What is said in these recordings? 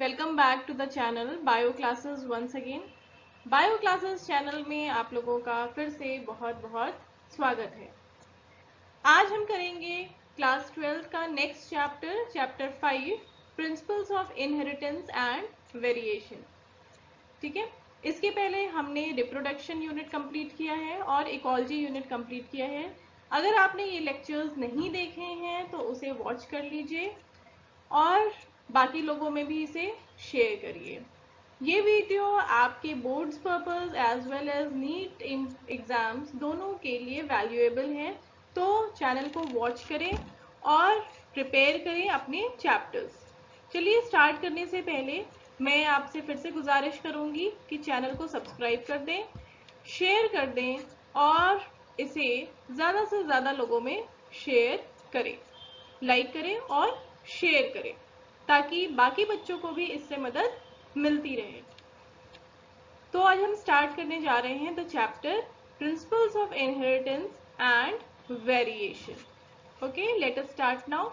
Welcome back to the channel bio classes once again. Bio classes channel में आप लोगों का फिर से बहुत बहुत स्वागत है। आज हम करेंगे क्लास 12 का next chapter 5 principles of inheritance and variation. ठीक है, इसके पहले हमने रिप्रोडक्शन यूनिट कंप्लीट किया है और इकोलॉजी यूनिट कंप्लीट किया है। अगर आपने ये लेक्चर्स नहीं देखे हैं तो उसे वॉच कर लीजिए और बाकी लोगों में भी इसे शेयर करिए। ये वीडियो आपके boards purpose as well as NEET exams दोनों के लिए वैल्यूएबल है, तो चैनल को वॉच करें और प्रिपेयर करें अपने चैप्टर्स। चलिए स्टार्ट करने से पहले मैं आपसे फिर से गुजारिश करूंगी कि चैनल को सब्सक्राइब कर दें, शेयर कर दें और इसे ज़्यादा से ज़्यादा लोगों में शेयर करें, लाइक करें और शेयर करें ताकि बाकी बच्चों को भी इससे मदद मिलती रहे। तो आज हम स्टार्ट करने जा रहे हैं the chapter principles of inheritance and variation. Okay, let us start now.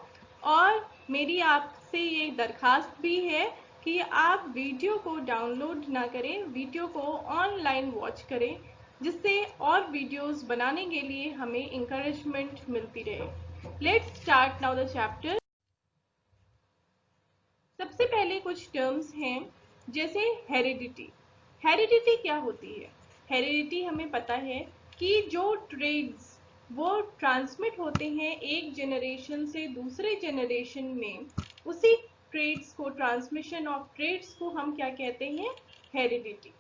और मेरी आपसे ये दरखास्त भी है कि आप वीडियो को डाउनलोड ना करें, वीडियो को ऑनलाइन वॉच करें, जिससे और वीडियोस बनाने के लिए हमें इंकरेजमेंट मिलती रहे। Let's start now the chapter. सबसे पहले कुछ टर्म्स हैं जैसे हेरिडिटी। हेरिडिटी क्या होती है? हेरिडिटी हमें पता है कि जो ट्रेड्स वो ट्रांसमिट होते हैं एक जनरेशन से दूसरे जनरेशन में, उसी ट्रेड्स को, ट्रांसमिशन ऑफ ट्रेड्स को हम क्या कहते हैं? हेरिडिटी।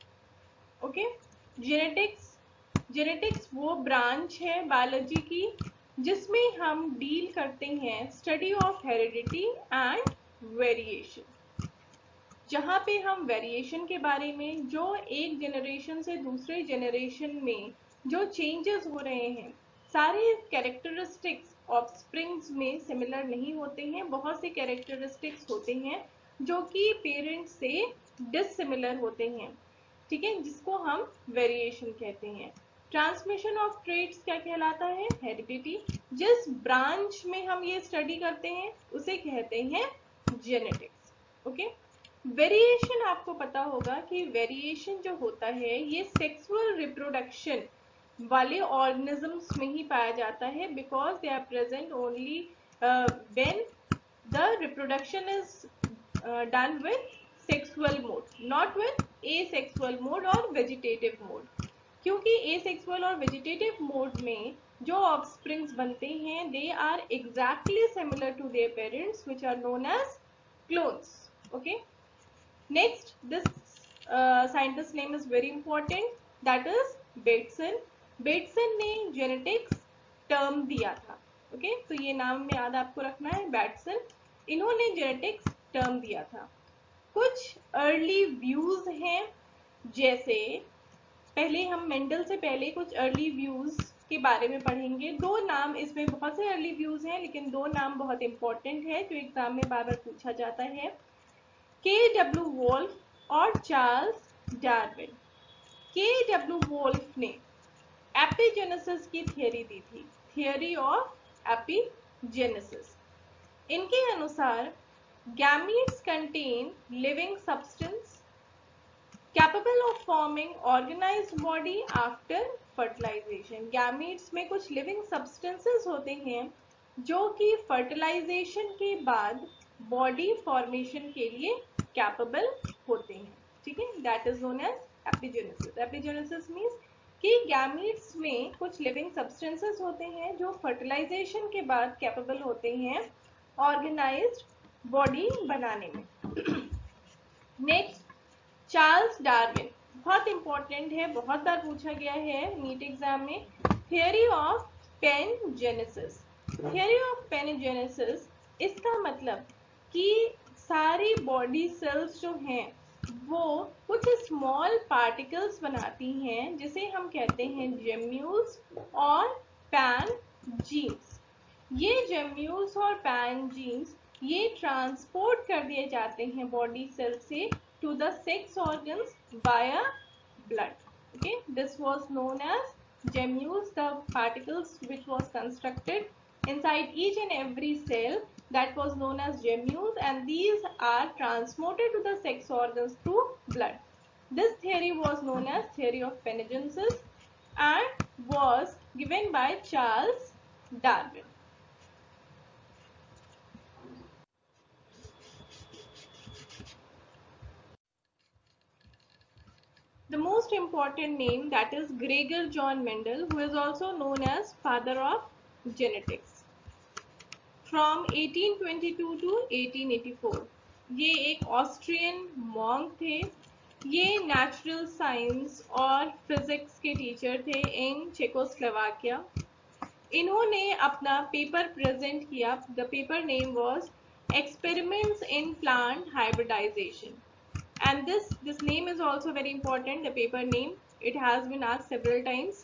ओके, जेनेटिक्स वो ब्रांच है बायोलॉजी की जिसमें हम डील करते हैं study of heredity and variation, जहाँ पे हम वेरिएशन के बारे में, जो एक जनरेशन से दूसरे जनरेशन में जो चेंजेस हो रहे हैं, सारे कैरेक्टरिस्टिक्स ऑफस्प्रिंग्स में सिमिलर नहीं होते हैं। बहुत से कैरेक्टरिस्टिक्स होते हैं जो कि पेरेंट्स से डिससिमिलर होते हैं, ठीक है, जिसको हम वेरिएशन कहते हैं। ट्रांसमिशन ऑफ ट्रेट्स क्या कहलाता है? हेरिडिटी। जिस ब्रांच में हम ये स्टडी करते हैं उसे कहते हैं जेनेटिक्स। ओके, वेरिएशन आपको पता होगा कि वेरिएशन जो होता है ये सेक्सुअल रिप्रोडक्शन वाले ऑर्गेनिजम्स में ही पाया जाता है, because they are present only when the reproduction is done with sexual mode, not with asexual mode और वेजिटेटिव मोड। क्योंकि एसेक्सुअल और वेजिटेटिव मोड में जो ऑफस्प्रिंग्स बनते हैं they are exactly similar to their parents which are known as clones. Okay, next this scientist name is very important, that is Bateson ने genetics term दिया था। Okay, तो ये नाम में याद आपको रखना है, बेटसन, इन्होंने जेनेटिक्स टर्म दिया था। कुछ अर्ली व्यूज हैं, जैसे पहले हम मेंडल से पहले कुछ अर्ली व्यूज के बारे में पढ़ेंगे। दो नाम, इसमें बहुत से अर्ली व्यूज हैं लेकिन दो नाम बहुत इंपॉर्टेंट है जो एग्जाम में बार बार पूछा जाता है, के.डब्ल्यू. वोल्फ और चार्ल्स डार्विन। के.डब्ल्यू. वोल्फ ने एपिजेनेसिस की थियरी दी थी, थियरी ऑफ एपिजेनेसिस। इनके अनुसार gametes contain living substance capable of forming organised body after fertilisation. Gametes में कुछ लिविंग सब्सटेंसेस होते हैं जो कि फर्टिलाइजेशन के बाद बॉडी फॉर्मेशन के लिए कैपेबल होते हैं, ठीक है, that is known as epigenesis. Epigenesis means कि गैमीट्स में कुछ लिविंग सब्सटेंसेस होते हैं जो फर्टिलाइजेशन के बाद कैपेबल होते हैं ऑर्गेनाइज्ड बॉडी बनाने में। नेक्स्ट, चार्ल्स डार्विन, बहुत इंपॉर्टेंट है, बहुत बार पूछा गया है नीट एग्जाम में। Theory of pangenesis. Theory of pangenesis, इसका मतलब कि सारी बॉडी सेल्स जो हैं वो कुछ स्मॉल पार्टिकल्स बनाती हैं जिसे हम कहते हैं जेम्यूल्स और पैन जीन्स। ये जेम्यूल्स और पैन जीन्स ये ट्रांसपोर्ट कर दिए जाते हैं बॉडी सेल से to the sex organs via blood. Okay, this was known as gemmules, the particles which was constructed inside each and every cell that was known as gemmules, and these are transmitted to the sex organs through blood. This theory was known as theory of panegenesis and was given by Charles Darwin. The most important name, that is Gregor John Mendel, who is also known as father of genetics. From 1822 to 1884 ये एक Austrian monk थे. ये natural science और physics के teacher थे in Czechoslovakia. इन्होंने अपना paper present किया. The paper name was experiments in plant hybridisation. And this name is also very important, the paper name. It has been asked several times.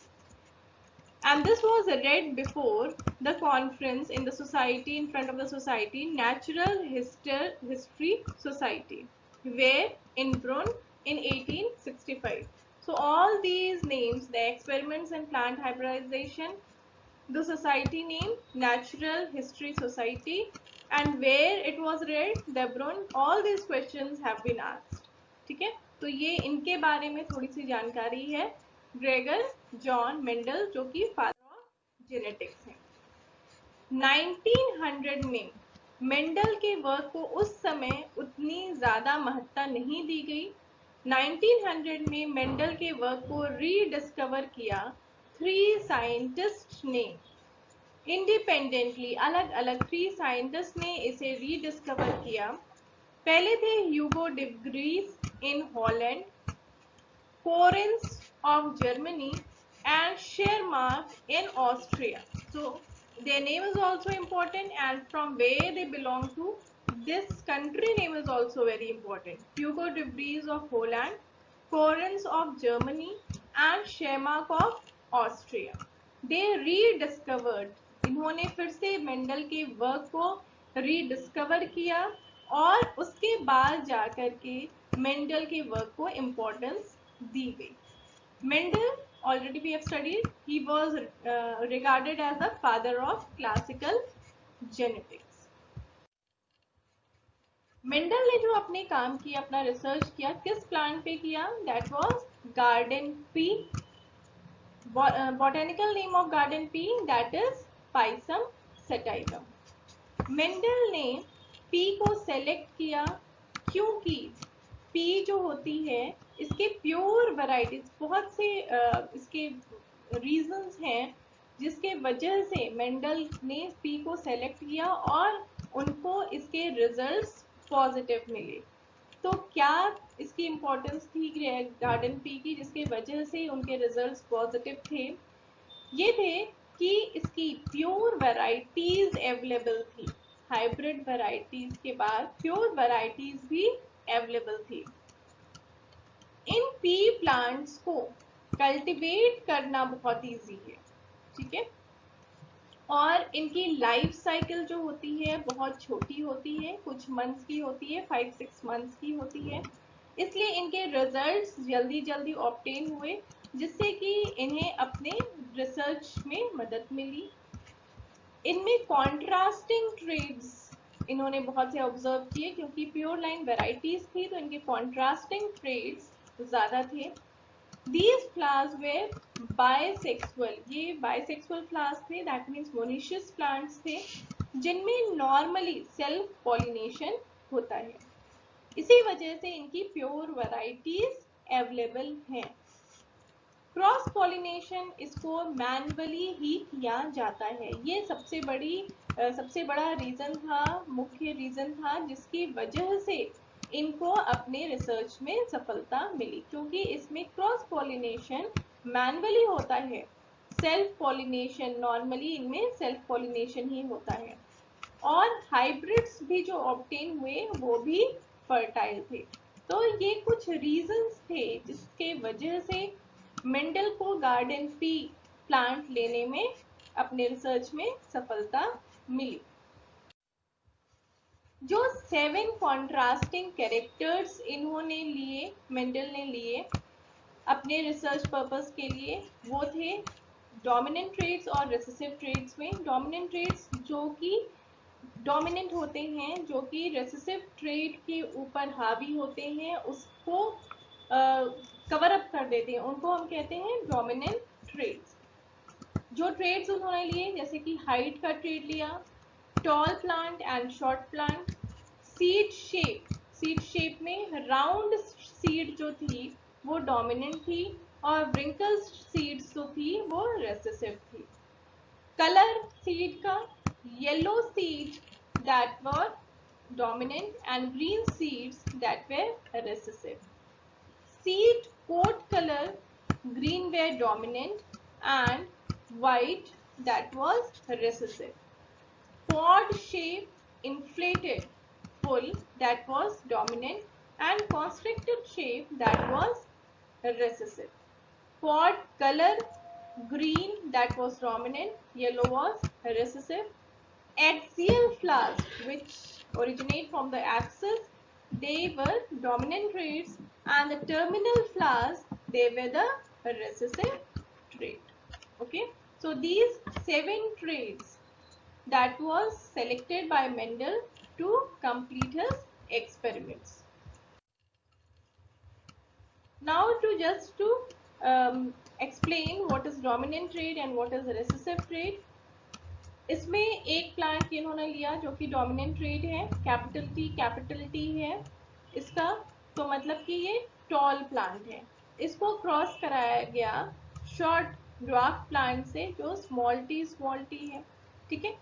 And this was read before the conference in the society, in front of the society, Natural History Society, where in Brunn in 1865. So all these names, the experiments in plant hybridization, the society name Natural History Society, and where it was read, the Brunn, all these questions have been asked. ठीक है, तो ये इनके बारे में थोड़ी सी जानकारी है. ग्रेगर जॉन मेंडल, जो कि फादर ऑफ जेनेटिक्स हैं. 1900 में मेंडल के वर्क को उस समय उतनी ज्यादा महत्ता नहीं दी गई. 1900 में मेंडल के वर्क को रीडिस्कवर किया 3 साइंटिस्ट ने इंडिपेंडेंटली. अलग अलग 3 साइंटिस्ट ने इसे रीडिस्कवर किया. पहले थे Hugo de Vries in Holland, coherence of Germany and Schermark in Austria. So their name is also important, and from where they belong to. This country name is also very important. Hugo de Vries of Holland, Korenz of Germany and Schermark of Austria. They rediscovered. इन्होंने फिर से Mendel के work को rediscover किया और उसके बाद जाकर के मेंडल के वर्क को इम्पोर्टेंस दी गई. Mendel, already we have studied, he was regarded as the father of classical genetics. Mendel ने जो अपने काम किया, अपना रिसर्च किया, किस प्लांट पे किया? That was garden pea. Botanical name of garden pea, that is Pisum sativum. Mendel ने पी को सेलेक्ट किया क्योंकि पी जो होती है, इसके प्योर वैरायटीज, बहुत से इसके रीजंस हैं जिसके वजह से मेंडल ने पी को सेलेक्ट किया और उनको इसके रिजल्ट्स पॉजिटिव मिले. तो क्या इसकी इम्पोर्टेंस थी गार्डन पी की, जिसके वजह से उनके रिजल्ट्स पॉजिटिव थे? ये थे कि इसकी प्योर वैरायटीज अवेलेबल थी. हाइब्रिड वैरायटीज के बाद प्योर वैरायटीज भी अवेलेबल थी. इन पी प्लांट्स को कल्टीवेट करना बहुत इजी है, ठीक है, और इनकी लाइफ साइकिल जो होती है बहुत छोटी होती है, कुछ मंथ्स की होती है, 5-6 मंथ्स की होती है. इसलिए इनके रिजल्ट्स जल्दी जल्दी ऑब्टेन हुए, जिससे कि इन्हें अपने रिसर्च में मदद मिली. इनमें कॉन्ट्रास्टिंग ट्रेड्स इन्होंने बहुत से ऑब्जर्व किए, क्योंकि प्योर लाइन वेराइटीज थी तो इनके कॉन्ट्रास्टिंग ट्रेड्स ज्यादा थे. These flowers were bisexual. ये बायसेक्सुअल फ्लावर्स थे, दैट मीन्स मोनिशियस प्लांट्स थे, जिनमें नॉर्मली सेल्फ पॉलिनेशन होता है. इसी वजह से इनकी प्योर वेराइटीज अवेलेबल हैं. क्रॉस पॉलिनेशन इसको मैनुअली ही किया जाता है. ये सबसे बड़ा रीजन था, मुख्य रीजन था, जिसकी वजह से इनको अपने रिसर्च में सफलता मिली, क्योंकि इसमें क्रॉस पॉलिनेशन मैनुअली होता है. सेल्फ पॉलिनेशन नॉर्मली इनमें सेल्फ पॉलिनेशन ही होता है. और हाइब्रिड्स भी जो ऑब्टेन हुए वो भी फर्टाइल थे. तो ये कुछ रीजंस थे जिसके वजह से मेंडल को गार्डन पी प्लांट लेने में, अपने रिसर्च में सफलता मिली. जो 7 कॉन्ट्रास्टिंग कैरेक्टर्स इन्होंने लिए, मेंडल ने लिए अपने रिसर्च पर्पस के लिए, वो थे डोमिनेंट ट्रेड्स और रिसेसिव ट्रेड्स में डोमिनेंट ट्रेड्स जो कि डोमिनेंट होते हैं, जो कि रेसेसिव ट्रेड के ऊपर हावी होते हैं, उसको कवर अप कर देते हैं, उनको हम कहते हैं डोमिनेंट ट्रेड्स। जो ट्रेड्स उन्होंने लिए, जैसे कि हाइट का ट्रेड लिया, tall plant and short plant, seed shape में राउंड सीड जो थी वो डोमिनेंट थी और व्रिंकल सीड्स जो थी वो रेसेसिव थी। कलर सीड का, yellow seeds that were dominant and green seeds that were recessive. Seed coat color, green were dominant and white that was recessive. Pod shape, inflated full that was dominant and constricted shape that was recessive. Pod color, green that was dominant, yellow was recessive. Axial flowers, which originate from the axis, they were dominant traits, and the terminal flowers, they were the recessive trait. Okay, so these 7 traits that was selected by Mendel to complete his experiments. Now to explain what is dominant trait and what is recessive trait. इसमें एक plant इन्होंने लिया जो कि dominant trade है, capital T है इसका, तो मतलब कि ये टॉल प्लांट है। इसको क्रॉस कराया गया शॉर्ट ड्वार्फ प्लांट से जो स्मॉल टी है। ठीक है,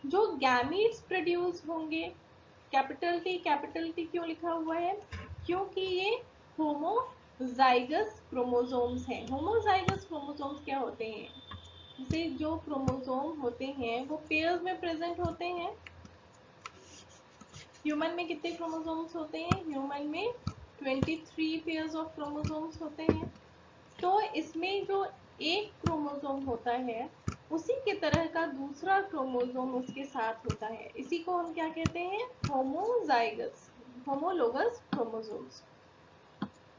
जो गैमीट्स प्रोड्यूस होंगे, कैपिटल टी क्यों लिखा हुआ है? क्योंकि ये होमोजाइगस क्रोमोसोम्स हैं। होमोजाइगस क्रोमोसोम्स क्या होते हैं? जैसे जो क्रोमोसोम होते हैं वो पेयर्स में प्रेजेंट होते हैं। ह्यूमन में कितने क्रोमोसोम्स होते हैं? ह्यूमन में 23 पेयर्स ऑफ क्रोमोसोम्स होते हैं। तो इसमें जो एक क्रोमोसोम होता है उसी के तरह का दूसरा क्रोमोसोम उसके साथ होता है, इसी को हम क्या कहते हैं? Homologous chromosomes.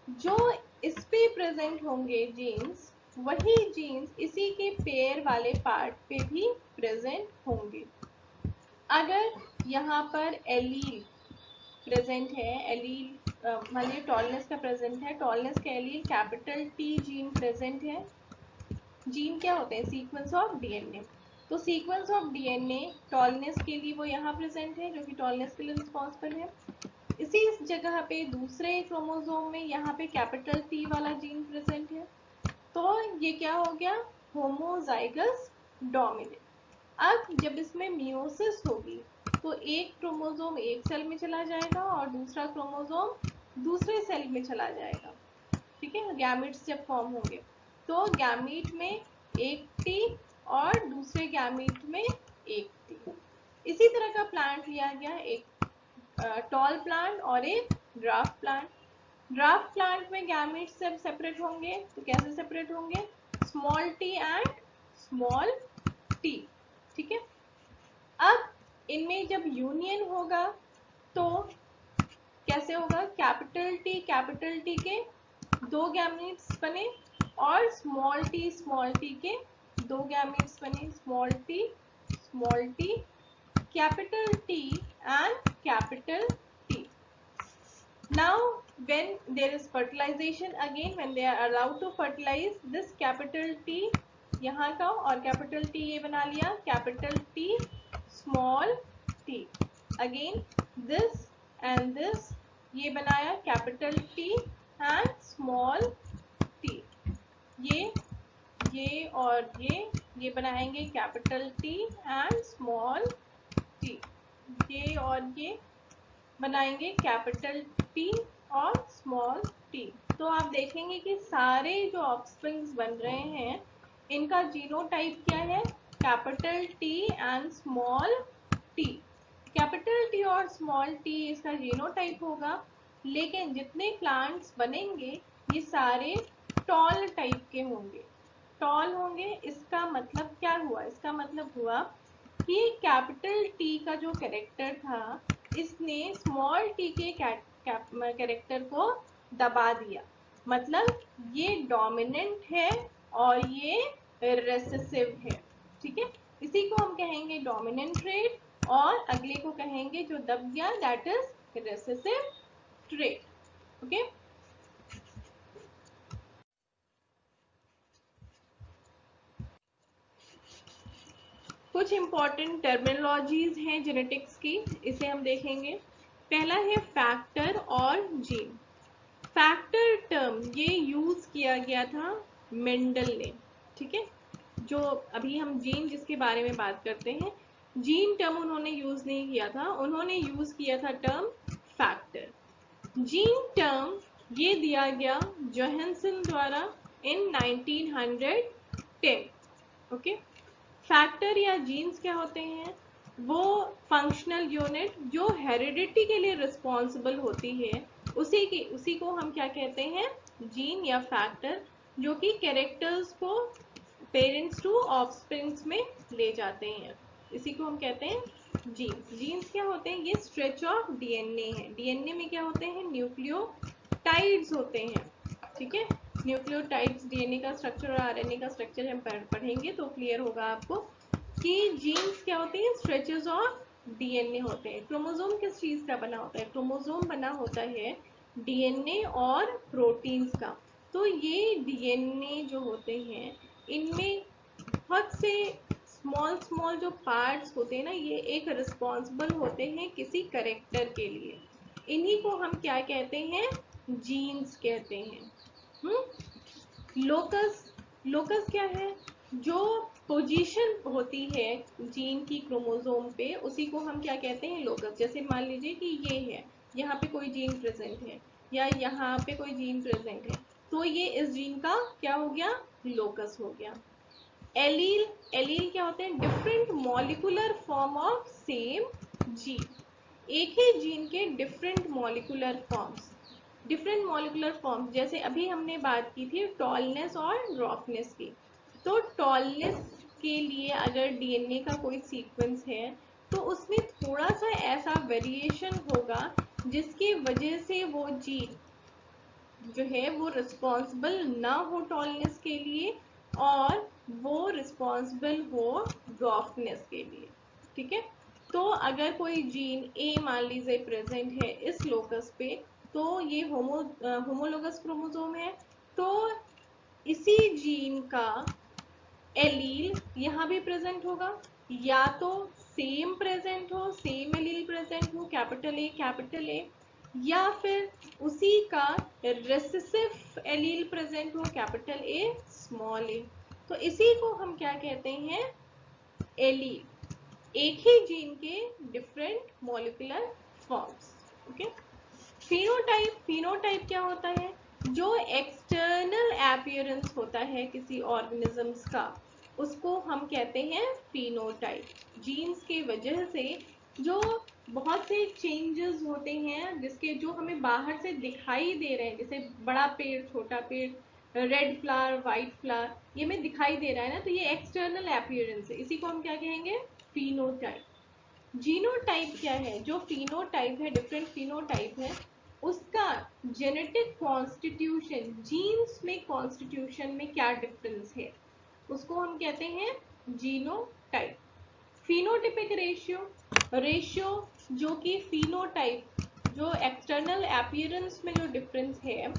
जो इस पे प्रेजेंट होंगे जीन्स, वही जीन्स इसी के पेयर वाले पार्ट पे भी प्रेजेंट होंगे। अगर यहाँ पर एलील प्रेजेंट है, एलील मान लीजिए टॉलनेस का प्रेजेंट है, टॉलनेस का allele capital T gene present है। जीन क्या होते हैं? Sequence of DNA. तो सीक्वेंस ऑफ डीएनए टॉलनेस के लिए वो यहाँ प्रेजेंट है, जो कि टॉलनेस के लिए रिस्पॉन्सिबल है। इसी जगह पे दूसरे क्रोमोसोम में यहाँ पे कैपिटल टी वाला जीन प्रेजेंट है, तो ये क्या हो गया? Homozygous dominant. अब जब इसमें मियोसिस होगी तो एक क्रोमोसोम एक सेल में चला जाएगा और दूसरा क्रोमोसोम दूसरे सेल में चला जाएगा। ठीक है, गैमीट्स जब फॉर्म होंगे तो गैमीट में एक टी और दूसरे गैमीट में एक टी। इसी तरह का प्लांट लिया गया, एक टॉल प्लांट और एक ड्राफ्ट प्लांट। ड्राफ्ट प्लांट में गैमीट्स जब सेपरेट होंगे तो कैसे सेपरेट होंगे? Small T and small T. ठीक है, अब इनमें जब यूनियन होगा तो कैसे होगा? कैपिटल टी के 2 गैमीट्स बने और स्मॉल टी के 2 गैमीट्स बने, small T, capital T and capital T. Now when there is fertilization, again when they are allowed to fertilize, this capital T यहाँ का और capital T ये बना लिया capital T small t, again this and this ये बनाया capital T and small t, ये और ये बनाएंगे capital T and small t, ये और ये बनाएंगे कैपिटल टी और स्मॉल टी। तो आप देखेंगे कि सारे जो ऑफस्प्रिंग्स बन रहे हैं इनका जीनोटाइप क्या है? Capital T and small T. Capital T और स्मॉल टी इसका जीनोटाइप होगा, लेकिन जितने प्लांट्स बनेंगे ये सारे टॉल टाइप के होंगे। टॉल होंगे, इसका मतलब क्या हुआ? इसका मतलब हुआ कि कैपिटल टी का जो कैरेक्टर था इसने स्मॉल टी के कैरेक्टर को दबा दिया, मतलब ये डोमिनेंट है और ये रेसेसिव है। ठीक है, इसी को हम कहेंगे डोमिनेंट ट्रेट और अगले को कहेंगे जो दब गया, that is recessive trait. Okay, कुछ इंपॉर्टेंट टर्मिनोलॉजीज हैं जेनेटिक्स की, इसे हम देखेंगे। पहला है फैक्टर और जीन। फैक्टर टर्म ये यूज किया गया था मेंडल ने। ठीक है, जो अभी हम जीन जिसके बारे में बात करते हैं, जीन टर्म उन्होंने यूज नहीं किया था, उन्होंने यूज किया था टर्म फैक्टर। जीन टर्म ये दिया गया जोहानसन द्वारा इन 1910। ओके, फैक्टर या जीन्स क्या होते हैं? वो फंक्शनल यूनिट जो हेरिडिटी के लिए रिस्पॉन्सिबल होती है, उसी को हम क्या कहते हैं? जीन या फैक्टर, जो कि कैरेक्टर्स को पेरेंट्स टू ऑफस्प्रिंग्स में ले जाते हैं, इसी को हम कहते हैं जीन्स। जीन्स क्या होते हैं? ये स्ट्रेच ऑफ डीएनए है। डीएनए में क्या होते हैं? न्यूक्लियोटाइड्स होते हैं। ठीक है, न्यूक्लियोटाइड्स डीएनए का स्ट्रक्चर और आरएनए का स्ट्रक्चर हम पढ़ेंगे तो क्लियर होगा आपको कि जीन्स क्या होती हैं? स्ट्रेचेस ऑफ डीएनए होते हैं। क्रोमोसोम किस चीज का बना होता है? क्रोमोसोम बना होता है डीएनए और प्रोटीन्स का। तो ये डीएनए जो होते हैं, इनमें बहुत से स्मॉल स्मॉल जो पार्ट्स होते हैं ना, ये एक रिस्पॉन्सिबल होते हैं किसी करेक्टर के लिए। इन्हीं को हम क्या कहते हैं? जीन्स कहते हैं। लोकस, लोकस क्या है? जो पोजीशन होती है जीन की क्रोमोसोम पे, उसी को हम क्या कहते हैं? लोकस। जैसे मान लीजिए कि ये है, यहाँ पे कोई जीन प्रेजेंट है या यहाँ पे कोई जीन प्रेजेंट है, तो ये इस जीन का क्या हो गया? लोकस हो गया। एलील, एलील क्या होते हैं? Different molecular form of same gene. एक ही जीन के different molecular forms. Different molecular forms, जैसे अभी हमने बात की थी टॉलनेस और ड्रॉपनेस की। तो टॉलनेस के लिए अगर डीएनए का कोई सीक्वेंस है, तो उसमें थोड़ा सा ऐसा वेरिएशन होगा जिसकी वजह से वो जीन जो है वो रिस्पॉन्सिबल ना हो टॉलनेस के लिए, और वो रिस्पॉन्सिबल हो ड्रॉपनेस के लिए। ठीक है, तो अगर कोई जीन ए मान लीजिए प्रेजेंट है इस लोकस पे, तो ये होमोलोगस क्रोमोसोम है। तो इसी जीन का एलील यहाँ भी प्रेजेंट होगा, या तो सेम प्रेजेंट हो, सेम एलील प्रेजेंट हो, कैपिटल ए, या फिर उसी का रेसेसिव एलील प्रेजेंट हो, कैपिटल ए स्मॉल ए। तो इसी को हम क्या कहते हैं? एलील। एक ही जीन के different molecular forms. Okay, phenotype, phenotype क्या होता है? जो एक्सटर्नल अपीयरेंस होता है किसी ऑर्गेनिजम्स का, उसको हम कहते हैं फिनोटाइप। जीन्स के वजह से जो बहुत से चेंजेस होते हैं, जिसके जो हमें बाहर से दिखाई दे रहे हैं, जैसे बड़ा पेड़, छोटा पेड़, रेड फ्लावर, व्हाइट फ्लावर, ये हमें दिखाई दे रहा है ना, तो ये एक्सटर्नल अपीयरेंस है, इसी को हम क्या कहेंगे? फिनोटाइप। जीनोटाइप क्या है? जो फिनोटाइप है, डिफरेंट फिनोटाइप है, उसका जेनेटिक कॉन्स्टिट्यूशन, जीन्स में कॉन्स्टिट्यूशन में क्या डिफरेंस है, उसको हम कहते हैं जीनोटाइप। फिनोटिपिक रेशियो, रेशियो जो कि फिनोटाइप, जो एक्सटर्नल अपीयरेंस में जो डिफरेंस है,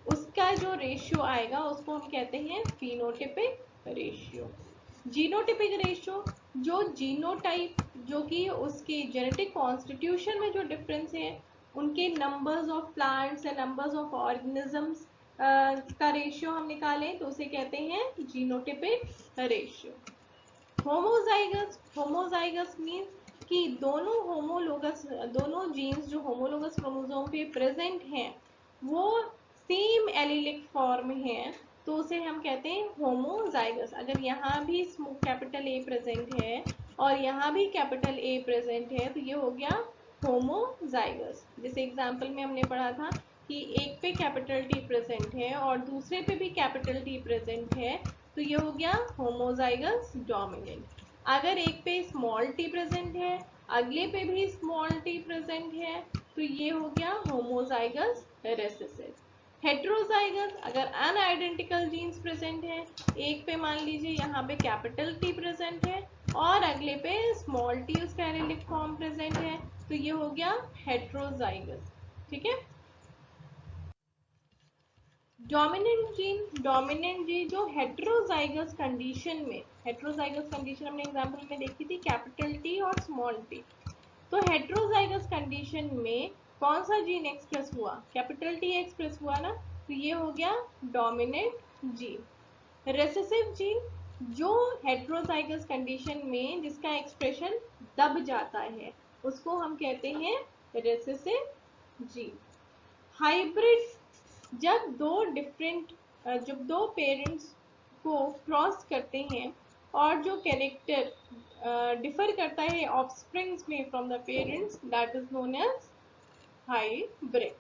उसका जो रेशियो आएगा उसको हम कहते हैं फिनोटिपिक रेशियो। जीनोटिपिक रेशियो, जो जीनोटाइप जो कि उसके जेनेटिक कॉन्स्टिट्यूशन में जो डिफरेंस है, उनके नंबर्स ऑफ प्लांट्स या नंबर्स ऑफ ऑर्गेनिजम्स का रेशियो हम निकालें तो उसे कहते हैं genotypic ratio. Homozygous, homozygous means कि दोनों जीन्स जो होमोलोगस क्रोमोसोम पे प्रेजेंट हैं, वो सेम एलिलिक फॉर्म है, तो उसे हम कहते हैं होमोजाइगस। अगर यहाँ भी कैपिटल ए प्रेजेंट है और यहाँ भी कैपिटल ए प्रेजेंट है, तो ये हो गया होमोजाइगस। जैसे एग्जाम्पल में हमने पढ़ा था कि एक पे कैपिटल टी प्रेजेंट है और दूसरे पे भी कैपिटल टी प्रेजेंट है, तो ये हो गया होमोजाइगस डोमिनेंट। अगर एक पे स्मॉल टी प्रेजेंट है, अगले पे भी स्मॉल टी प्रेजेंट है, तो ये हो गया होमोजाइगस रेसेसिव। हेट्रोजाइगस, अगर अनआइडेंटिकल जीन्स प्रेजेंट है, एक पे मान लीजिए यहाँ पे कैपिटल टी प्रेजेंट है और अगले पे स्मॉल टी उसका एरेलिक फॉर्म प्रेजेंट है, तो ये हो गया हेट्रोजाइगस। ठीक है। डोमिनेंट जीन जो हेट्रोजाइगस कंडीशन में, हेट्रोजाइगस कंडीशन हमने एग्जांपल में देखी थी कैपिटल टी और स्मॉल टी। तो हेट्रोजाइगस कंडीशन में कौन सा जीन एक्सप्रेस हुआ, कैपिटल टी एक्सप्रेस हुआ ना, तो ये हो गया डोमिनेंट जीन। रेसेसिव जीन जो हेट्रोजाइगस कंडीशन में जिसका एक्सप्रेशन दब जाता है उसको हम कहते हैं रेसेसिव जीन। हाइब्रिड, जब दो पेरेंट्स को क्रॉस करते हैं और जो कैरेक्टर डिफर करता है ऑफस्प्रिंग्स में from the parents, that is known as hybrid.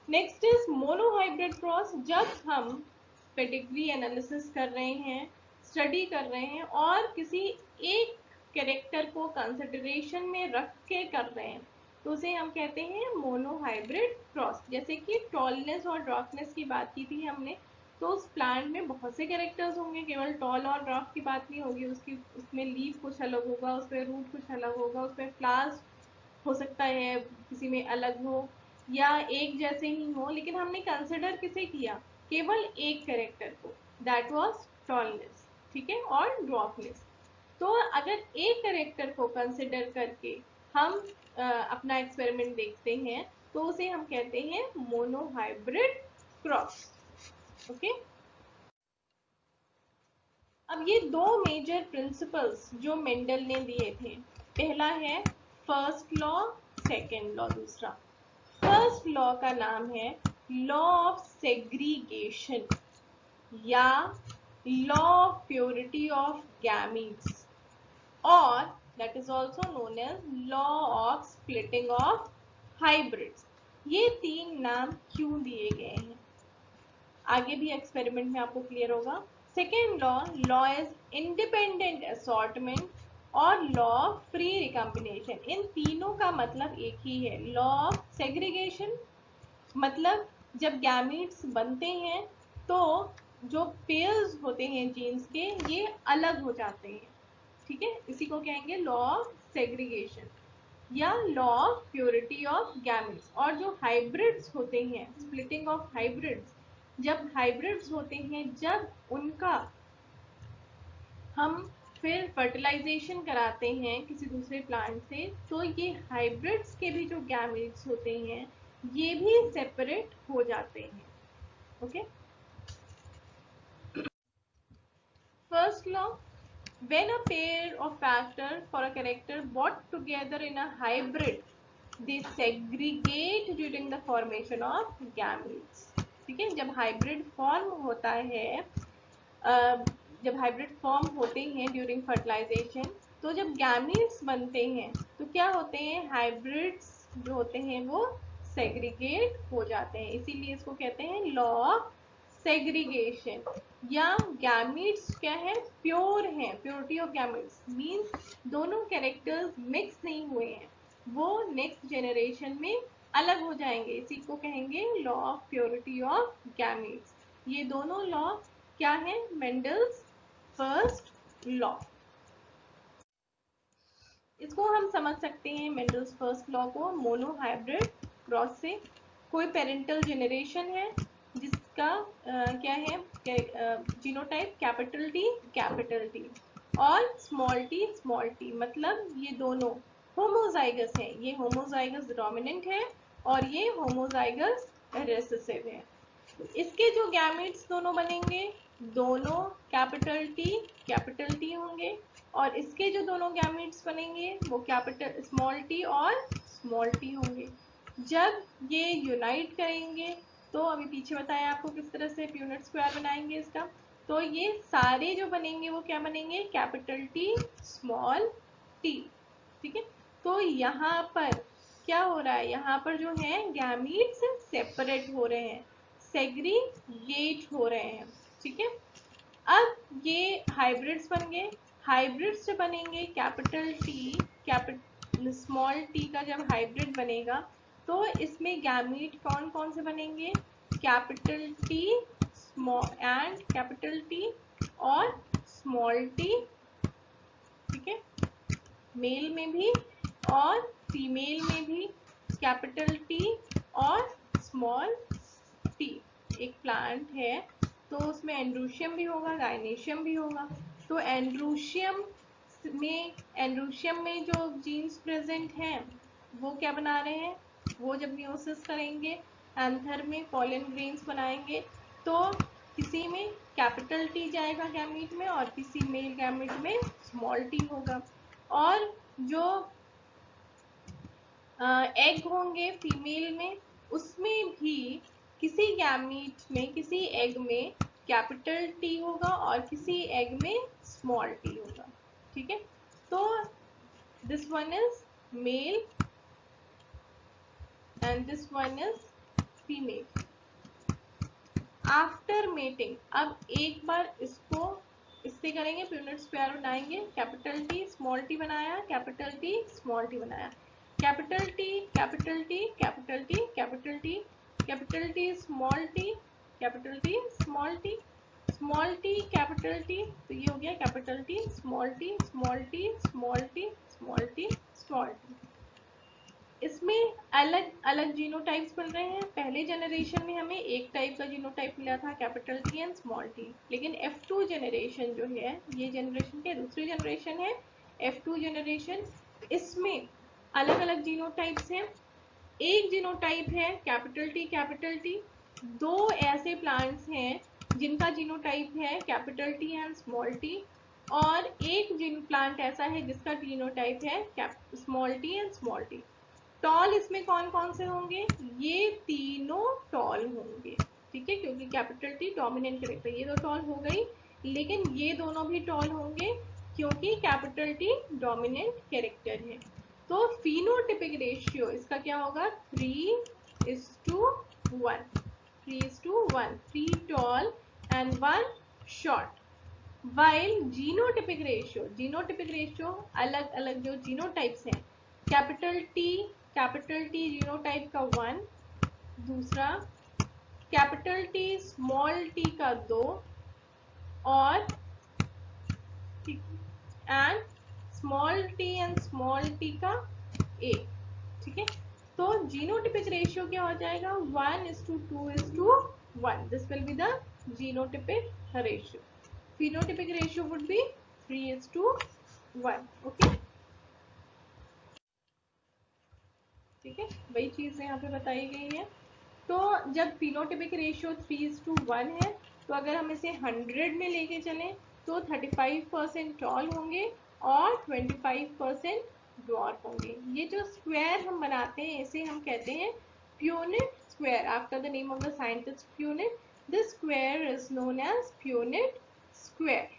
Next is monohybrid cross, जब हम पेडिग्री एनालिसिस कर रहे हैं, स्टडी कर रहे हैं और किसी एक कैरेक्टर को कंसिडरेशन में रख के कर रहे हैं, तो उसे हम कहते हैं मोनोहाइब्रिड क्रॉस। जैसे कि टॉलनेस और ड्रार्कनेस की बात की थी हमने, तो उस प्लांट में बहुत से कैरेक्टर्स होंगे, केवल टॉल और ड्रार्क की बात नहीं होगी, उसमें लीफ कुछ अलग होगा, उसमें रूट कुछ अलग होगा, उसमें फ्लावर्स हो सकता है किसी में अलग हो या एक जैसे ही हो, लेकिन हमने कंसिडर किसे किया, केवल एक कैरेक्टर को, दैट वाज टॉलनेस। ठीक है, और ड्वार्फनेस। तो अगर एक कैरेक्टर को कंसिडर करके हम अपना एक्सपेरिमेंट देखते हैं तो उसे हम कहते हैं मोनोहाइब्रिड क्रॉस। ओके। अब ये दो मेजर प्रिंसिपल्स जो मेंडल ने दिए थे, पहला है फर्स्ट लॉ, सेकेंड लॉ। दूसरा फर्स्ट लॉ का नाम है लॉ ऑफ सेग्रीगेशन या law of purity of gametes, और that is also known as law of splitting of hybrids। ये तीन नाम क्यों दिए गए हैं आगे भी एक्सपेरिमेंट में आपको क्लियर होगा। Second law, law is independent assortment और लॉ फ्री रिकॉम्बिनेशन। इन तीनों का मतलब एक ही है। लॉ ऑफ सेग्रीगेशन मतलब जब गैमीट्स बनते हैं तो जो पेयर्स होते हैं जीन्स के, ये अलग हो जाते हैं। ठीक है, इसी को कहेंगे लॉ ऑफ सेग्रीगेशन या law of purity of gametes. और जो हाइब्रिड्स होते हैं, स्प्लिटिंग ऑफ हाइब्रिड्स, जब हाइब्रिड्स होते हैं, जब उनका हम फिर फर्टिलाइजेशन कराते हैं किसी दूसरे प्लांट से, तो ये हाइब्रिड्स के भी जो गैमेट्स होते हैं ये भी सेपरेट हो जाते हैं। Okay. First law, when a pair of factor for a character brought together in a hybrid, they segregate during the formation of gametes। ठीक है, जब हाइब्रिड फॉर्म होता है, जब हाइब्रिड फॉर्म होते हैं ड्यूरिंग फर्टिलाइजेशन, तो जब गैमीट्स बनते हैं तो क्या होते हैं, हाइब्रिड्स जो होते हैं वो सेग्रीगेट हो जाते हैं। इसीलिए इसको कहते हैं लॉ ऑफ सेग्रीगेशन। या गैमीट्स क्या है, प्योर है, प्योरिटी ऑफ गैमीट्स मींस दोनों कैरेक्टर्स मिक्स नहीं हुए हैं, वो नेक्स्ट जनरेशन में अलग हो जाएंगे, इसी को कहेंगे law of purity of gametes. ये दोनों लॉ क्या है, मेंडल्स फर्स्ट लॉ। इसको हम समझ सकते हैं मेंडल्स फर्स्ट लॉ को मोनोहाइब्रिड क्रॉस से। कोई पेरेंटल जनरेशन है जिसका क्या है, जीनोटाइप कैपिटल टी और स्मॉल टी, मतलब ये दोनों होमोजाइगस है। ये होमोजाइगस डोमिनेंट है और ये होमोजाइगस रेसेसिव है। इसके जो गैमेट्स दोनों बनेंगे, दोनों कैपिटल टी होंगे, और इसके जो दोनों गैमेट्स बनेंगे वो कैपिटल स्मॉल टी और स्मॉल टी होंगे। जब ये यूनाइट करेंगे, तो अभी पीछे बताया आपको किस तरह से यूनिट स्क्वायर बनाएंगे इसका, तो ये सारे जो बनेंगे वो क्या बनेंगे, कैपिटल टी स्मॉल टी। ठीक है, तो यहाँ पर क्या हो रहा है, यहाँ पर जो है गैमीट्स सेपरेट हो रहे हैं, सेग्रीगेट हो रहे हैं। ठीक है, अब ये हाइब्रिड्स बन गए। हाइब्रिड्स जब बनेंगे स्मॉल टी का जब हाइब्रिड बनेगा तो इसमें गैमीट कौन कौन से बनेंगे, capital T small and capital T और स्मॉल टी, ठीक है, मेल में भी और फीमेल में भी कैपिटल टी और स्मॉल टी। एक प्लांट है तो उसमें एंड्रोशियम भी होगा, गायनेशियम भी होगा। तो एंड्रोशियम में जो जीन्स प्रेजेंट हैं वो क्या बना रहे हैं, वो जब मियोसिस करेंगे एंथर में पॉलन ग्रेन्स बनाएंगे तो किसी में कैपिटल टी जाएगा गैमीट में और किसी मेल गैमीट में स्मॉल टी होगा। और जो एग होंगे फीमेल में, उसमें भी किसी गैमीट में, किसी एग में कैपिटल टी होगा और किसी एग में स्मॉल टी होगा, ठीक है। तो this one is male and this one is female. After mating, अब एक बार इससे करेंगे, प्यूनेट स्क्वायर बनाएंगे, कैपिटल टी स्मॉल टी बनाया, कैपिटल टी स्मॉल टी बनाया, capital T capital T capital T capital T capital T small T capital T small T small T capital T, तो ये हो गया capital T small T small T small T small T small T. इसमें अलग अलग genotypes बन रहे हैं। पहले जनरेशन में हमें एक टाइप का जीनोटाइप मिला था capital T and small T, लेकिन F2 जनरेशन जो है, ये जनरेशन के दूसरी जनरेशन है F2 जनरेशन, इसमें अलग अलग जीनोटाइप्स हैं। एक जीनोटाइप है कैपिटल टी, दो ऐसे प्लांट्स हैं जिनका जीनोटाइप है capital T and small T, और एक जीन प्लांट ऐसा है जिसका जीनोटाइप है small T and small T. Tall इसमें कौन कौन से होंगे, ये तीनों टॉल होंगे, ठीक है, क्योंकि कैपिटल टी डोमिनेंट कैरेक्टर, ये तो टॉल हो गई, लेकिन ये दोनों भी टॉल होंगे क्योंकि कैपिटल टी डोमिनेंट कैरेक्टर है। तो फिनोटिपिक रेशियो इसका क्या होगा, 3:1, 3:1, 3 tall and 1 short. While genotypic ratio अलग अलग जो जीनोटाइप्स हैं, कैपिटल टी जीनोटाइप का 1, दूसरा कैपिटल टी स्मॉल टी का 2 और and small T and small T का 1, ठीक है। तो जीनोटिपिक रेशियो क्या हो जाएगा, 1:2:1, this will be the genotypic ratio. phenotypic ratio would be 3:1, okay, ठीक है, वही चीज यहाँ पे बताई गई है। तो जब फिनोटिपिक रेशियो 3:1 है, तो अगर हम इसे 100 में लेके चलें तो 35% टॉल होंगे और 25% ड्वार्फ होंगे। ये जो स्क्वायर हम बनाते हैं इसे हम कहते हैं Punnett square, after the name of the scientist Punnett. This square is known as Punnett square.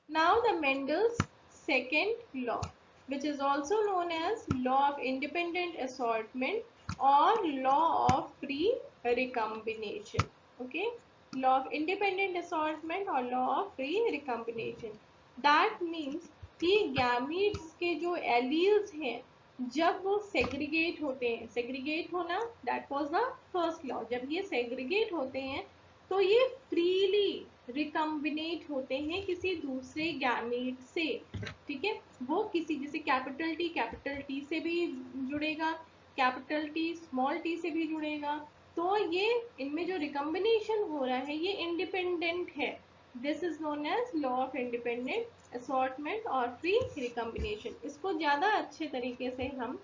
Now the Mendel's second law, which is also known as law of independent assortment or law of free recombination. Okay, law of independent assortment or law of free recombination. That means कि gametes के जो alleles हैं जब वो segregate होते हैं, segregate होना that was the first law, जब ये segregate होते हैं तो ये फ्रीली रिकम्बिनेट होते हैं किसी दूसरे गैमेट से, ठीक है। वो किसी, जैसे कैपिटल टी से भी जुड़ेगा, कैपिटल टी स्मॉल टी से भी जुड़ेगा, तो ये इनमें जो रिकम्बिनेशन हो रहा है ये इंडिपेंडेंट है। This is known as law of independent assortment और फ्री रिकम्बिनेशन। इसको ज्यादा अच्छे तरीके से हम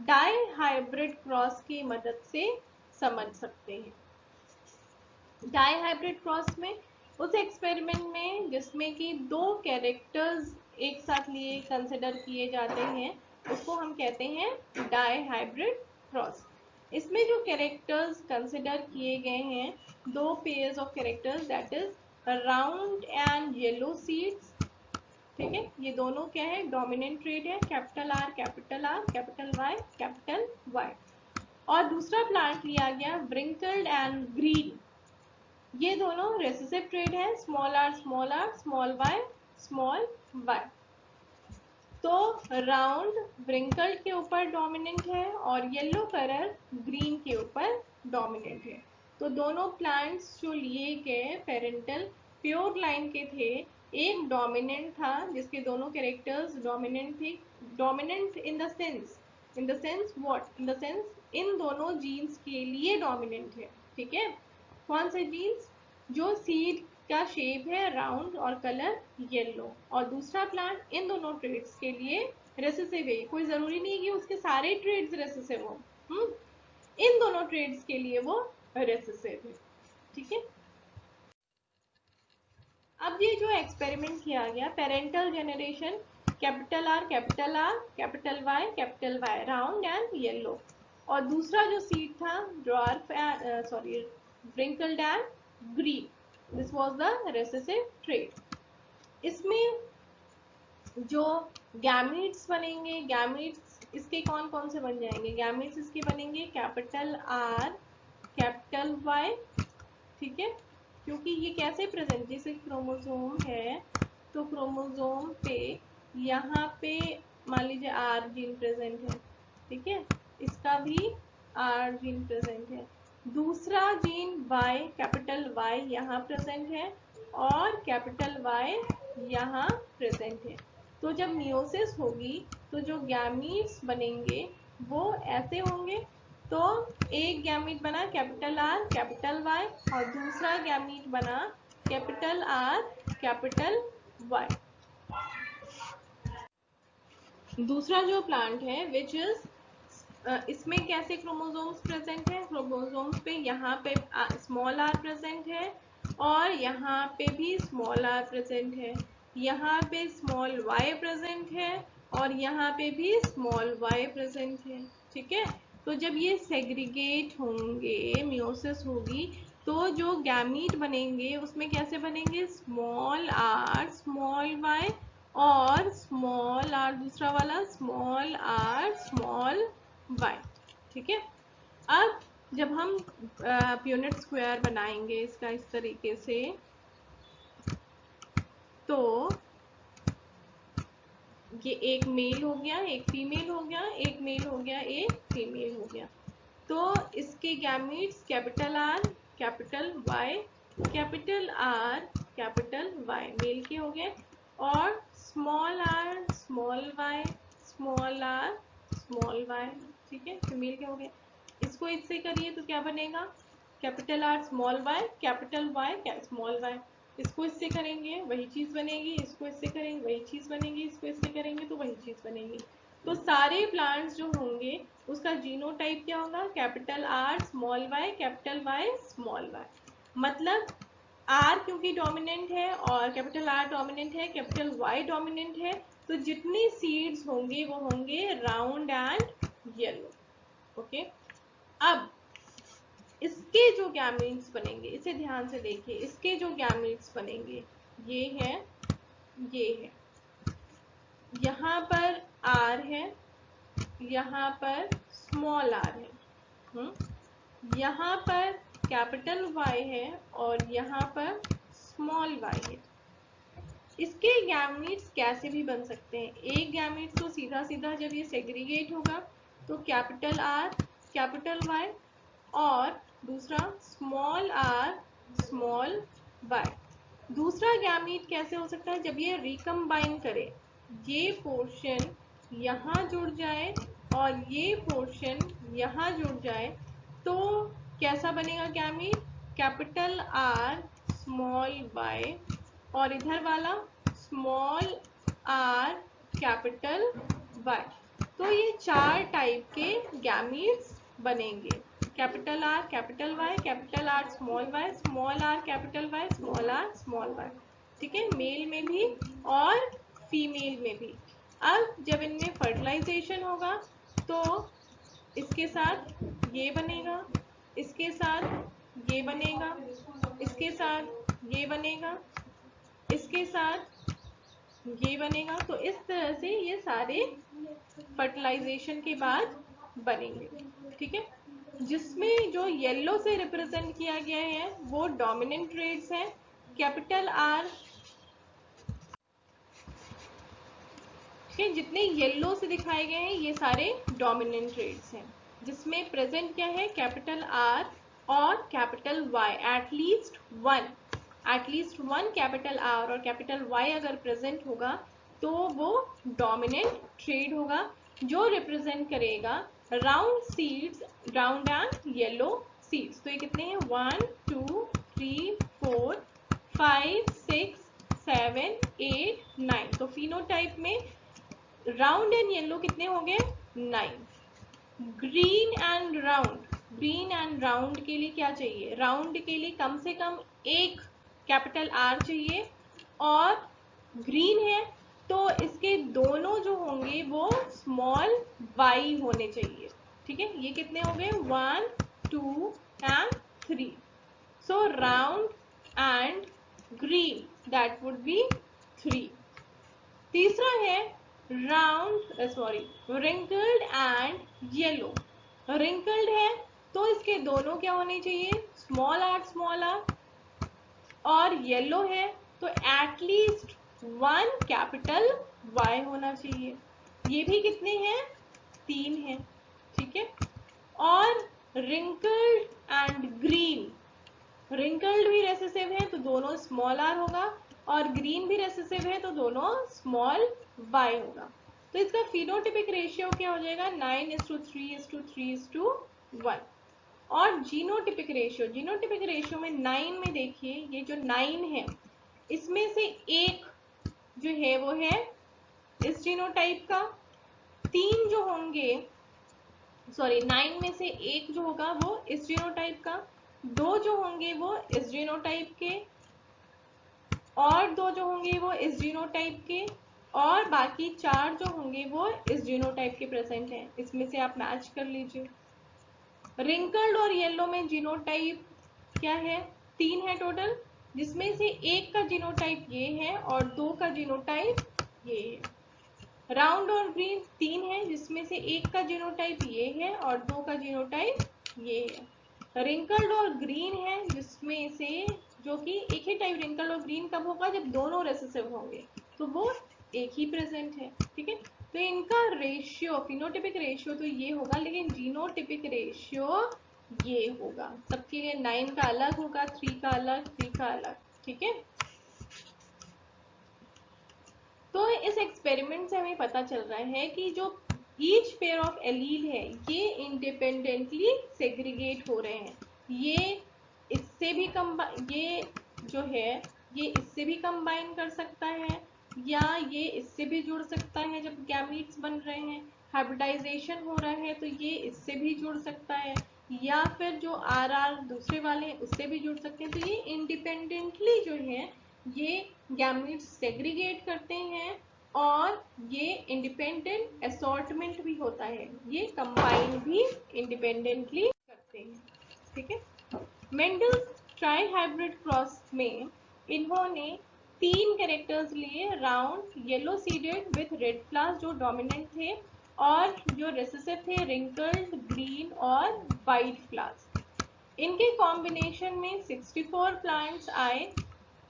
डाई हाइब्रिड क्रॉस की मदद से समझ सकते हैं। डाई हाइब्रिड क्रॉस में उस एक्सपेरिमेंट में जिसमें कि दो कैरेक्टर्स एक साथ लिए कंसिडर किए जाते हैं उसको हम कहते हैं डाई हाइब्रिड क्रॉस। इसमें जो कैरेक्टर्स कंसिडर किए गए हैं, दो pairs of characters, that is round and yellow seeds, ठीक है। ये दोनों क्या है, डोमिनेंट ट्रेड है, कैपिटल आर कैपिटल वाई। और दूसरा प्लांट लिया गया व्रिंकल्ड एंड ग्रीन, ये दोनों रेसेसिव ट्रेड है, स्मॉल आर स्मॉल वाई। तो राउंड व्रिंकल्ड के ऊपर डोमिनेंट है और येलो कलर ग्रीन के ऊपर डोमिनेंट है। तो दोनों प्लांट्स जो लिए गए पेरेंटल प्योर लाइन के थे, एक डोमिनेंट था जिसके दोनों कैरेक्टर्स डोमिनेंट थे। Dominant in the sense what, in the sense in दोनों जीन्स के लिए डोमिनेंट है। ठीक है, कौन से जीन्स? जो सीड का शेप है राउंड और कलर येलो, और दूसरा प्लांट इन दोनों ट्रेड्स के लिए रेसेसिव है। कोई जरूरी नहीं कि उसके सारे ट्रेड्स रेसेसिव हो, इन दोनों ट्रेड्स के लिए वो रेसेसिव है। ठीक है, अब ये जो एक्सपेरिमेंट किया गया, parental generation, capital R capital Y round and yellow, और दूसरा जो सीड था dwarf wrinkled and green, this was the recessive trait. इसमें जो गैमीट्स बनेंगे, गैमीट्स इसके कौन कौन से बन जाएंगे? गैमीट्स इसके बनेंगे कैपिटल आर कैपिटल वाई। ठीक है, क्योंकि ये कैसे प्रेजेंट, जैसे क्रोमोसोम है तो क्रोमोसोम पे यहाँ पे मान लीजिए आर जीन प्रेजेंट है। ठीक है, इसका भी आर जीन प्रेजेंट है। दूसरा जीन वाई, कैपिटल वाई यहाँ प्रेजेंट है और कैपिटल वाई यहाँ प्रेजेंट है। तो जब मियोसिस होगी तो जो गैमीट्स बनेंगे वो ऐसे होंगे। तो एक गैमीट बना कैपिटल आर कैपिटल वाई और दूसरा गैमीट बना कैपिटल आर कैपिटल वाई। दूसरा जो प्लांट है विच इज, इसमें कैसे क्रोमोसोम्स प्रेजेंट है? क्रोमोसोम्स पे यहाँ पे स्मॉल आर प्रेजेंट है और यहाँ पे भी स्मॉल आर प्रेजेंट है, यहाँ पे स्मॉल वाई प्रेजेंट है और यहाँ पे भी स्मॉल वाई प्रेजेंट है। ठीक है, तो जब ये सेग्रीगेट होंगे, मियोसिस होगी, तो जो गैमीट बनेंगे उसमें कैसे बनेंगे? स्मॉल आर स्मॉल वाई और स्मॉल आर दूसरा वाला स्मॉल आर स्मॉल वाई। ठीक है, अब जब हम प्यूनेट स्क्वायर बनाएंगे इसका इस तरीके से, तो ये एक मेल हो गया, एक फीमेल हो गया, एक मेल हो गया, एक फीमेल हो गया। तो इसके gametes capital R capital Y capital R capital Y male के हो गए, और small R small Y small R small Y, ठीक है, फीमेल के हो गए। इसको इससे करिए तो क्या बनेगा? Capital R small Y capital Y small Y. इसको इससे करेंगे वही चीज बनेगी, इसको इससे करेंगे वही चीज बनेगी, इसको इससे करेंगे तो वही चीज बनेगी। तो सारे प्लांट्स जो होंगे उसका जीनोटाइप क्या होगा? Capital R small Y small Y. मतलब आर क्योंकि डोमिनेंट है और कैपिटल आर डोमिनेंट है, कैपिटल वाई डोमिनेंट है, तो जितनी सीड्स होंगे वो होंगे राउंड एंड येलो। ओके, अब इसके जो गैमीट्स बनेंगे, इसे ध्यान से देखिए, इसके जो गैमीट्स बनेंगे ये है, ये है, यहाँ पर आर है, यहाँ पर स्मॉल आर है, यहाँ पर कैपिटल वाई है और यहाँ पर स्मॉल वाई है। इसके गैमीट्स कैसे भी बन सकते हैं। एक गैमीट तो सीधा सीधा जब ये सेग्रीगेट होगा तो कैपिटल आर कैपिटल वाई, और दूसरा स्मॉल आर स्मॉल वाई। दूसरा गैमीट कैसे हो सकता है? जब ये रिकम्बाइन करे, ये पोर्शन यहाँ जुड़ जाए और ये पोर्शन यहाँ जुड़ जाए, तो कैसा बनेगा gamete? Capital R small Y और इधर वाला स्मॉल आर कैपिटल वाई। तो ये चार टाइप के गैमीट्स बनेंगे, capital R capital R small R capital Y small Y. ठीक है, मेल में भी और फीमेल में भी। अब जब इनमें फर्टिलाइजेशन होगा तो इसके साथ ये बनेगा, इसके साथ ये बनेगा, इसके साथ ये बनेगा, इसके साथ ये बनेगा। तो इस तरह से ये सारे फर्टिलाइजेशन के बाद बनेंगे। ठीक है, जिसमें जो येलो से रिप्रेजेंट किया गया है वो डोमिनेंट ट्रेड्स हैं, कैपिटल आर। ठीक है, जितने येलो से दिखाए गए हैं ये सारे डोमिनेंट ट्रेड्स हैं, जिसमें प्रेजेंट क्या है? कैपिटल आर और capital Y, at least one capital R और कैपिटल Y अगर प्रेजेंट होगा तो वो डोमिनेंट ट्रेड होगा, जो रिप्रेजेंट करेगा round seeds, round and yellow seeds. तो ये कितने हैं? 1 2 3 4 5 6 7 8 9। तो फिनोटाइप में राउंड एंड येलो कितने हो गए? 9। ग्रीन एंड राउंड के लिए क्या चाहिए? राउंड के लिए कम से कम एक कैपिटल R चाहिए, और ग्रीन है तो इसके दोनों जो होंगे वो स्मॉल y होने चाहिए। ठीक है, ये कितने हो गए? 1 2 and 3। So round and green, that would be 3। तीसरा है रिंकल्ड एंड येलो। रिंकल्ड है तो इसके दोनों क्या होने चाहिए? स्मॉल r, और येलो है तो एटलीस्ट वन कैपिटल Y होना चाहिए। ये भी कितने हैं? 3 हैं। ठीक है, और रिंकल्ड एंड ग्रीन, रिंकल्ड भी रेसेसिव है तो दोनों स्मॉल r होगा, और ग्रीन भी रेसेसिव है तो दोनों स्मॉल y होगा। तो इसका फिनोटिपिक रेशियो क्या हो जाएगा? 9:3:3:1। और जीनोटिपिक रेशियो में 9 में देखिए, ये जो 9 है इसमें से एक जो है वो है इस जीनोटाइप का, 3 जो होंगे, 9 में से एक जो होगा वो इस जीनोटाइप का, 2 जो होंगे वो इस जीनोटाइप के, और 2 जो होंगे वो इस जीनोटाइप के, और बाकी 4 जो होंगे वो इस जीनोटाइप के प्रेजेंट हैं। इसमें से आप मैच कर लीजिए। रिंकल्ड और येलो में जीनोटाइप क्या है? 3 है टोटल, जिसमें से एक का जीनोटाइप ये है और 2 का जीनोटाइप ये है। राउंड और ग्रीन 3 है, जिसमें से एक का जीनोटाइप ये है और 2 का जीनोटाइप ये है। रिंकल्ड और ग्रीन है, जिसमें से जो कि एक ही टाइप रिंकल्ड और ग्रीन कब होगा? जब दोनों रेसेसिव होंगे, तो वो एक ही प्रेजेंट है। ठीक है, तो इनका रेशियो, फिनोटिपिक रेशियो तो ये होगा, लेकिन जीनोटिपिक रेशियो ये होगा। सबके लिए 9 का अलग होगा, 3 का अलग, 3 का अलग। ठीक है, तो इस एक्सपेरिमेंट से हमें पता चल रहा है कि जो ईच पेयर ऑफ एलील है ये इंडिपेंडेंटली सेग्रीगेट हो रहे हैं। ये इससे भी ये जो है ये इससे भी कंबाइन कर सकता है, या ये इससे भी जुड़ सकता है जब गैमीट्स बन रहे हैं। हाइब्रिडाइजेशन हो रहा है तो ये इससे भी जुड़ सकता है, या फिर जो RR दूसरे वाले हैं उससे भी जुड़ सकते हैं। तो ये इंडिपेंडेंटली जो है ये गैमीट्स सेग्रीगेट करते हैं, और ये इंडिपेंडेंट असॉर्टमेंट भी होता है, ये कंबाइन भी इंडिपेंडेंटली करते हैं। ठीक है, मेंडल्स ट्राई हाइब्रिड क्रॉस में इन्होंने 3 कैरेक्टर्स लिए, round, yellow seeded with red flowers जो डोमिनेंट थे, और जो रेसेसिव थे रिंकल्ड, ग्रीन और वाइट फ्लावर्स। इनके कॉम्बिनेशन में 64 प्लांट्स आए,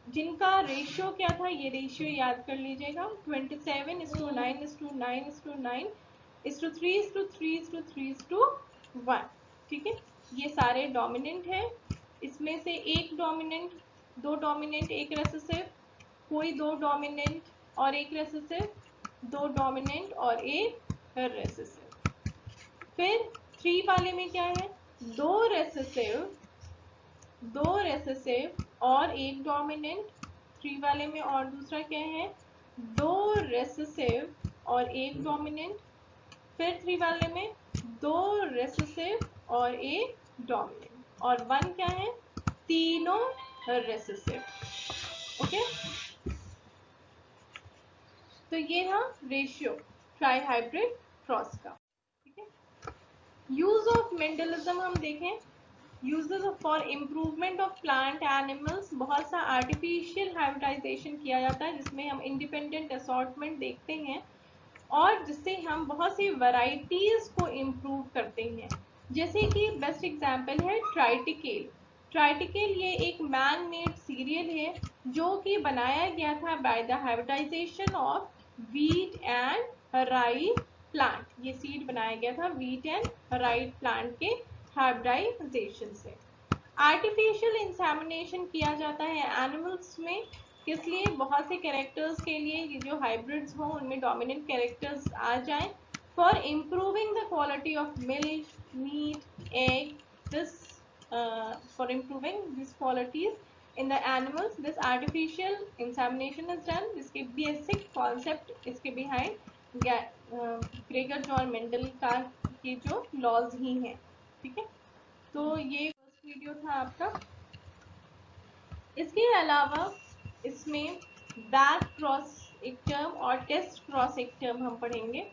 जिनका रेशियो क्या था? ये रेशियो याद कर लीजिएगा, 27:9:9:9:3:3:3:1। ठीक है, ये सारे डोमिनेंट है। इसमें से एक डोमिनेंट, 2 डोमिनेंट, एक रेसेसिव, कोई 2 डोमिनेंट और एक रेसेसिव, 2 डोमिनेंट और एक रेसेसिव। फिर 3 वाले में क्या है? 2 रेसेसिव और एक डोमिनेंट। 3 वाले में और दूसरा क्या है? 2 रेसेसिव और एक डोमिनेंट। फिर 3 वाले में 2 रेसेसिव और एक डोमिनेंट, और 1 क्या है? तीनों रेसेसिव। ओके, तो ये था रेशियो ट्राई हाइब्रिड क्रॉस का। ठीक है, यूज ऑफ मेंडलिज्म हम देखें। Uses for improvement of plant animals, बहुत सा आर्टिफिशियल हाइब्रिडाइजेशन किया जाता है जिसमें हम इंडिपेंडेंट असॉर्टमेंट देखते हैं, और जिससे हम बहुत सी वैरायटीज को इम्प्रूव करते हैं। जैसे कि बेस्ट एग्जांपल है ट्राइटिकेल। ट्राइटिकेल ये एक मैन मेड सीरियल है जो कि बनाया गया था by the hybridization of wheat and rye plant. ये सीड बनाया गया था व्हीट एंड राई प्लांट के हाइब्रिडाइजेशन से। आर्टिफिशियल इंसेमिनेशन किया जाता है एनिमल्स में, किस लिए? बहुत से कैरेक्टर्स के लिए, जो हाइब्रिड्स हो उनमें डोमिनेंट कैरेक्टर्स आ जाएं, for improving the quality of milk, meat, egg, this for improving these qualities in the animals, this artificial insemination is done. इसके basic concept इसके behind ग्रेगर और मेंडल का के जो laws ही हैं, ठीक है। तो ये फर्स्ट वीडियो था आपका। इसके अलावा इसमें बैक क्रॉस एक टर्म और टेस्ट क्रॉस एक टर्म हम पढ़ेंगे।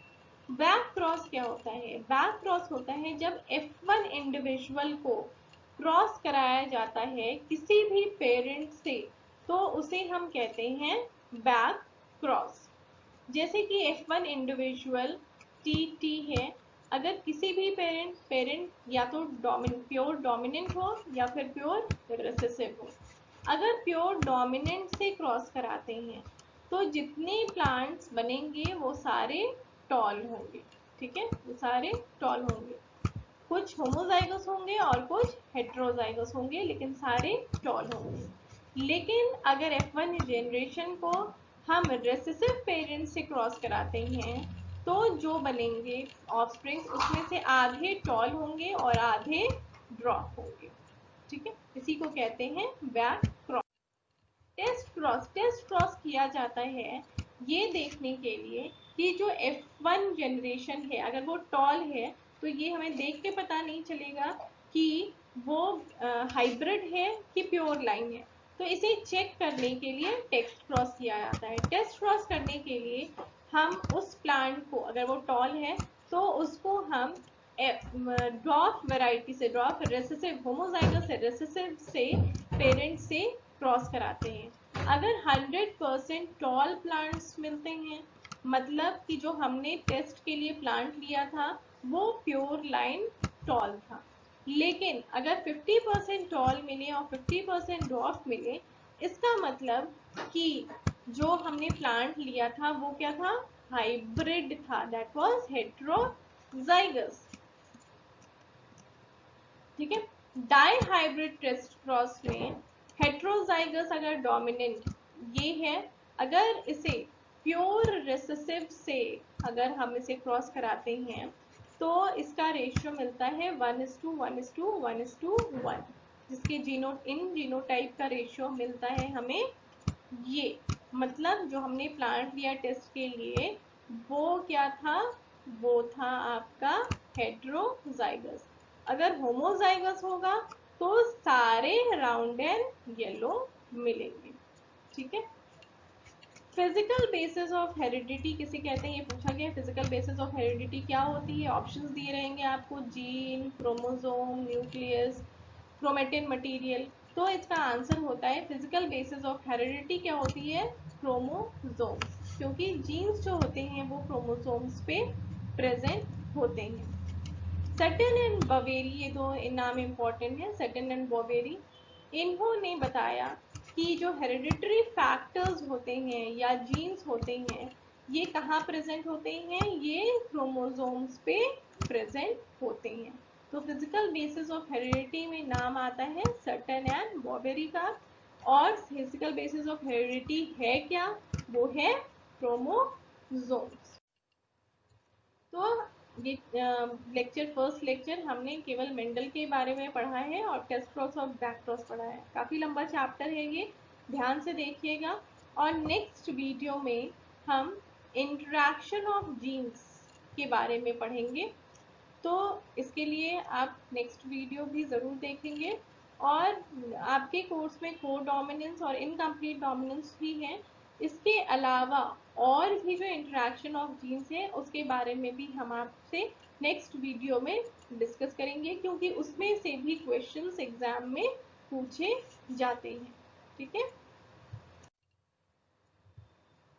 बैक क्रॉस क्या होता है? बैक क्रॉस होता है जब F1 इंडिविजुअल को क्रॉस कराया जाता है किसी भी पेरेंट से, तो उसे हम कहते हैं बैक क्रॉस। जैसे कि F1 इंडिविजुअल TT है, अगर किसी भी पेरेंट या तो प्योर डोमिनेंट हो या फिर प्योर रिसेसिव हो, अगर प्योर डोमिनेंट से क्रॉस कराते हैं तो जितने प्लांट्स बनेंगे वो सारे टॉल होंगे, ठीक है, वो सारे टॉल होंगे। कुछ होमोजाइगस होंगे और कुछ हेट्रोजाइगस होंगे, लेकिन सारे टॉल होंगे। लेकिन अगर F1 जनरेशन को हम रेसेसिव पेरेंट से क्रॉस कराते हैं तो जो बनेंगे ऑफस्प्रिंग उसमें से आधे टॉल होंगे और आधे ड्रॉप होंगे, ठीक है। इसी को कहते हैं बैक क्रॉस। टेस्ट क्रॉस किया जाता है ये देखने के लिए कि जो F1 जनरेशन है अगर वो टॉल है तो ये हमें देख के पता नहीं चलेगा कि वो हाइब्रिड है कि प्योर लाइन है। तो इसे चेक करने के लिए टेस्ट क्रॉस किया जाता है। टेस्ट क्रॉस करने के लिए हम उस प्लांट को, अगर वो टॉल है तो उसको हम ड्रॉप वैरायटी से, ड्रॉप रेसेसिव होमोजाइगस से रेसेसिव से पेरेंट से क्रॉस कराते हैं। अगर 100% टॉल प्लांट्स मिलते हैं, मतलब कि जो हमने टेस्ट के लिए प्लांट लिया था वो प्योर लाइन टॉल था, लेकिन अगर 50% टॉल मिले और 50% ड्रॉप मिले, इसका मतलब कि जो हमने प्लांट लिया था वो क्या था? हाइब्रिड था, दैट वाज हेट्रोजाइगस, ठीक है। डाई हाइब्रिड टेस्ट क्रॉस में हेट्रोजाइगस अगर डोमिनेंट ये है, अगर इसे प्योर रेसेसिव से अगर हम इसे क्रॉस कराते हैं तो इसका रेशियो मिलता है 1:1:1:1, जिसके इन जीनोटाइप का रेशियो मिलता है हमें ये। मतलब जो हमने प्लांट लिया टेस्ट के लिए वो क्या था? वो था आपका हेट्रोजाइगस। अगर होमोजाइगस होगा तो सारे राउंड एंड येलो मिलेंगे, ठीक है। फिजिकल बेसिस ऑफ हेरिडिटी किसे कहते हैं ये पूछा गया। फिजिकल बेसिस ऑफ हेरिडिटी क्या होती है? ऑप्शंस दिए रहेंगे आपको, gene, chromosome, nucleus, chromatin material. तो इसका आंसर होता है फिजिकल बेसिस ऑफ हेरिडिटी क्या होती है? क्रोमोसोम्स, क्योंकि जीन्स जो होते हैं वो क्रोमोसोम्स पे प्रेजेंट होते हैं। सटन एंड बवेरी, ये दो नाम इंपॉर्टेंट है, सटन एंड बवेरी। इन्होंने बताया कि जो हेरिडिटरी फैक्टर्स होते हैं या जीन्स होते हैं ये कहाँ प्रेजेंट होते हैं? ये क्रोमोसोम्स पे प्रेजेंट होते हैं। तो फिजिकल बेसिस ऑफ हेरिडिटी में नाम आता है सटन एंड बवेरी का। और फिजिकल बेसिस ऑफ हेरिडिटी है क्या? वो है क्रोमोसोम्स। तो ये फर्स्ट लेक्चर हमने केवल मेंडल के बारे में पढ़ा है और टेस्ट क्रॉस और बैक क्रॉस पढ़ा है। काफ़ी लंबा चैप्टर है ये, ध्यान से देखिएगा। और नेक्स्ट वीडियो में हम इंटरेक्शन ऑफ जीन्स के बारे में पढ़ेंगे, तो इसके लिए आप नेक्स्ट वीडियो भी ज़रूर देखेंगे। और आपके कोर्स में कोडोमिनेंस और इनकम्प्लीट डोमिनेंस भी हैं। इसके अलावा और भी जो इंटरेक्शन ऑफ जीन्स है उसके बारे में भी हम आपसे नेक्स्ट वीडियो में डिस्कस करेंगे, क्योंकि उसमें से भी क्वेश्चंस एग्जाम में पूछे जाते हैं, ठीक है।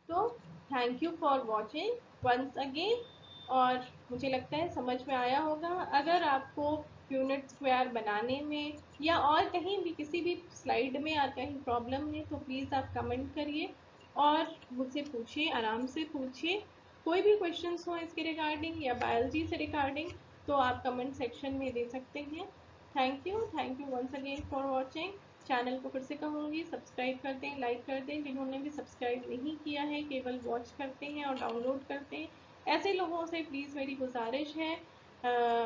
तो thank you for watching once again. और मुझे लगता है समझ में आया होगा। अगर आपको यूनिट स्क्वायर बनाने में या और कहीं भी किसी भी स्लाइड में और कहीं प्रॉब्लम है तो प्लीज़ आप कमेंट करिए और मुझसे पूछिए, आराम से पूछिए। कोई भी क्वेश्चंस हो इसके रिगार्डिंग या बायोलॉजी से रिगार्डिंग तो आप कमेंट सेक्शन में दे सकते हैं। Thank you once again for watching. Channel को फिर से कहूँगी सब्सक्राइब कर दें, लाइक कर दें। जिन्होंने भी सब्सक्राइब नहीं किया है, केवल वॉच करते हैं और डाउनलोड करते हैं, ऐसे लोगों से प्लीज़ मेरी गुजारिश है,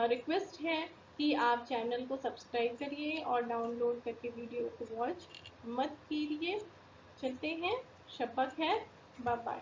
रिक्वेस्ट है कि आप चैनल को सब्सक्राइब करिए और डाउनलोड करके वीडियो को वॉच मत कीजिए। चलते हैं, शब्बा खैर, बाय बाय।